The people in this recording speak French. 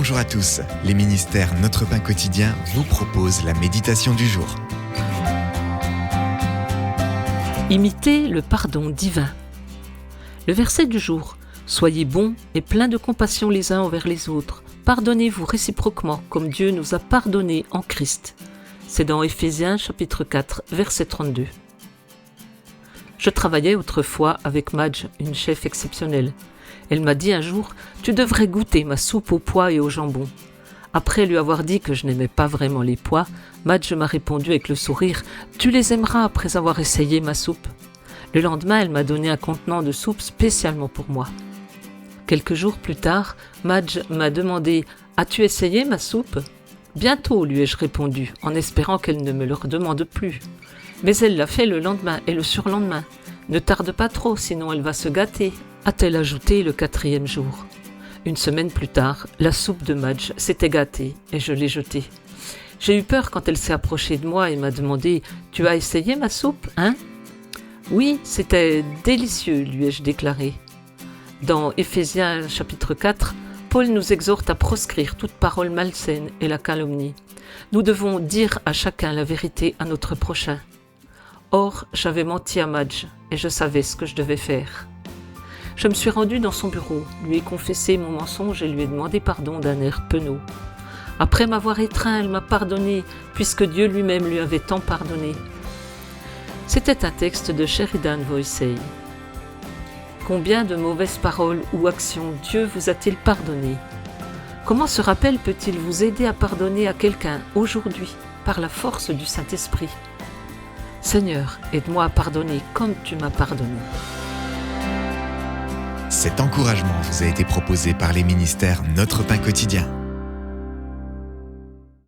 Bonjour à tous, les ministères Notre Pain Quotidien vous proposent la méditation du jour. Imitez le pardon divin. Le verset du jour. Soyez bons et pleins de compassion les uns envers les autres. Pardonnez-vous réciproquement comme Dieu nous a pardonné en Christ. C'est dans Éphésiens chapitre 4, verset 32. Je travaillais autrefois avec Madge, une chef exceptionnelle. Elle m'a dit un jour « Tu devrais goûter ma soupe aux pois et au jambon ». Après lui avoir dit que je n'aimais pas vraiment les pois, Madge m'a répondu avec le sourire « Tu les aimeras après avoir essayé ma soupe ». Le lendemain, elle m'a donné un contenant de soupe spécialement pour moi. Quelques jours plus tard, Madge m'a demandé « As-tu essayé ma soupe ?» Bientôt, lui ai-je répondu, en espérant qu'elle ne me le redemande plus. Mais elle l'a fait le lendemain et le surlendemain. Ne tarde pas trop, sinon elle va se gâter, a-t-elle ajouté le 4e jour. Une semaine plus tard, la soupe de Madge s'était gâtée et je l'ai jetée. J'ai eu peur quand elle s'est approchée de moi et m'a demandé « Tu as essayé ma soupe, hein ?» « Oui, c'était délicieux, lui ai-je déclaré. Dans Éphésiens chapitre 4, Paul nous exhorte à proscrire toute parole malsaine et la calomnie. Nous devons dire à chacun la vérité à notre prochain. Or, j'avais menti à Madge et je savais ce que je devais faire. Je me suis rendue dans son bureau, lui ai confessé mon mensonge et lui ai demandé pardon d'un air penaud. Après m'avoir étreint, elle m'a pardonné, puisque Dieu lui-même lui avait tant pardonné. C'était un texte de Sheridan Voysey. Combien de mauvaises paroles ou actions Dieu vous a-t-il pardonné ? Comment ce rappel peut-il vous aider à pardonner à quelqu'un aujourd'hui par la force du Saint-Esprit ? Seigneur, aide-moi à pardonner comme tu m'as pardonné. Cet encouragement vous a été proposé par les ministères Notre Pain Quotidien.